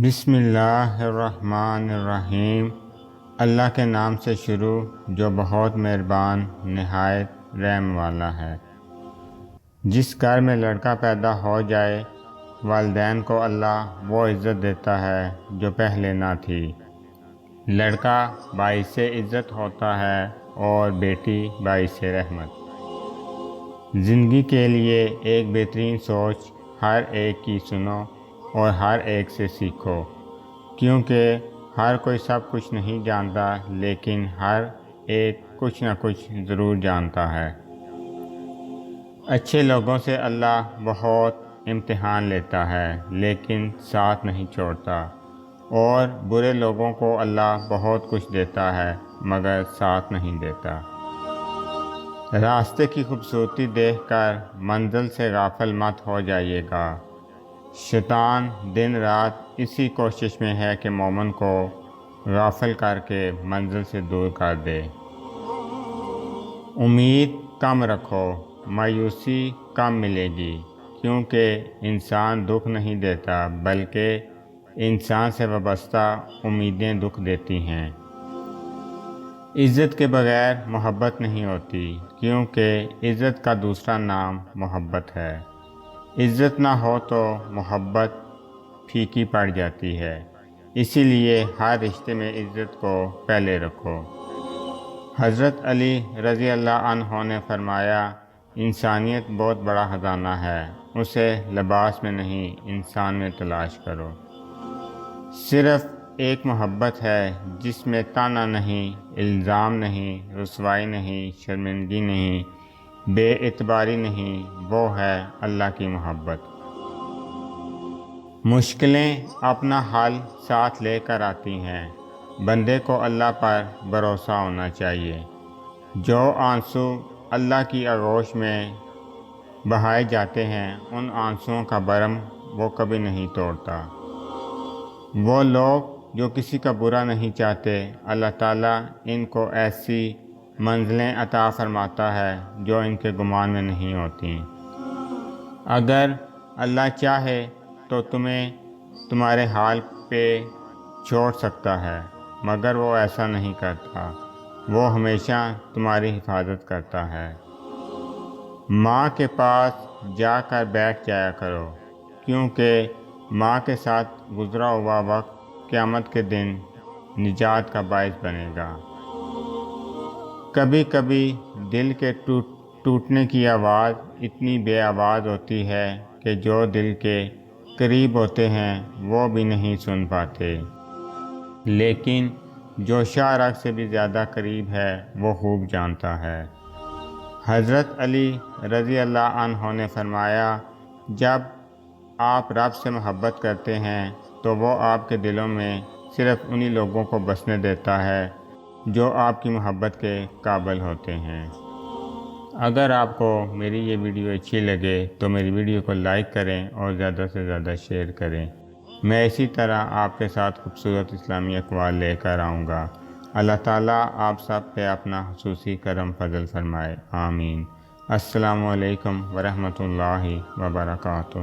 بسم اللہ الرحمن الرحیم۔ اللہ کے نام سے شروع جو بہت مہربان نہایت رحم والا ہے۔ جس گھر میں لڑکا پیدا ہو جائے والدین کو اللہ وہ عزت دیتا ہے جو پہلے نہ تھی۔ لڑکا باعث عزت ہوتا ہے اور بیٹی باعث رحمت۔ زندگی کے لیے ایک بہترین سوچ ہر ایک کی سنو اور ہر ایک سے سیکھو، کیونکہ ہر کوئی سب کچھ نہیں جانتا، لیکن ہر ایک کچھ نہ کچھ ضرور جانتا ہے۔ اچھے لوگوں سے اللہ بہت امتحان لیتا ہے لیکن ساتھ نہیں چھوڑتا، اور برے لوگوں کو اللہ بہت کچھ دیتا ہے مگر ساتھ نہیں دیتا۔ راستے کی خوبصورتی دیکھ کر منزل سے غافل مت ہو جائیے گا۔ شیطان دن رات اسی کوشش میں ہے کہ مومن کو غافل کر کے منزل سے دور کر دے۔ امید کم رکھو، مایوسی کم ملے گی، کیونکہ انسان دکھ نہیں دیتا بلکہ انسان سے وابستہ امیدیں دکھ دیتی ہیں۔ عزت کے بغیر محبت نہیں ہوتی، کیونکہ عزت کا دوسرا نام محبت ہے۔ عزت نہ ہو تو محبت پھیکی پڑ جاتی ہے، اسی لیے ہر رشتے میں عزت کو پہلے رکھو۔ حضرت علی رضی اللہ عنہ نے فرمایا، انسانیت بہت بڑا خزانہ ہے، اسے لباس میں نہیں انسان میں تلاش کرو۔ صرف ایک محبت ہے جس میں طعنہ نہیں، الزام نہیں، رسوائی نہیں، شرمندگی نہیں، بے اعتباری نہیں، وہ ہے اللہ کی محبت۔ مشکلیں اپنا حل ساتھ لے کر آتی ہیں، بندے کو اللہ پر بھروسہ ہونا چاہیے۔ جو آنسو اللہ کی آغوش میں بہائے جاتے ہیں، ان آنسوؤں کا بھرم وہ کبھی نہیں توڑتا۔ وہ لوگ جو کسی کا برا نہیں چاہتے، اللہ تعالیٰ ان کو ایسی منزلیں عطا فرماتا ہے جو ان کے گمان میں نہیں ہوتی۔ اگر اللہ چاہے تو تمہیں تمہارے حال پہ چھوڑ سکتا ہے، مگر وہ ایسا نہیں کرتا، وہ ہمیشہ تمہاری حفاظت کرتا ہے۔ ماں کے پاس جا کر بیٹھ جایا کرو، کیونکہ ماں کے ساتھ گزرا ہوا وقت قیامت کے دن نجات کا باعث بنے گا۔ کبھی کبھی دل کے ٹوٹنے کی آواز اتنی بے آواز ہوتی ہے کہ جو دل کے قریب ہوتے ہیں وہ بھی نہیں سن پاتے، لیکن جو شاہ رگ سے بھی زیادہ قریب ہے وہ خوب جانتا ہے۔ حضرت علی رضی اللہ عنہ نے فرمایا، جب آپ رب سے محبت کرتے ہیں تو وہ آپ کے دلوں میں صرف انہی لوگوں کو بسنے دیتا ہے جو آپ کی محبت کے قابل ہوتے ہیں۔ اگر آپ کو میری یہ ویڈیو اچھی لگے تو میری ویڈیو کو لائک کریں اور زیادہ سے زیادہ شیئر کریں۔ میں اسی طرح آپ کے ساتھ خوبصورت اسلامی اقوال لے کر آؤں گا۔ اللہ تعالیٰ آپ سب پہ اپنا خصوصی کرم فضل فرمائے، آمین۔ السلام علیکم ورحمۃ اللہ وبرکاتہ۔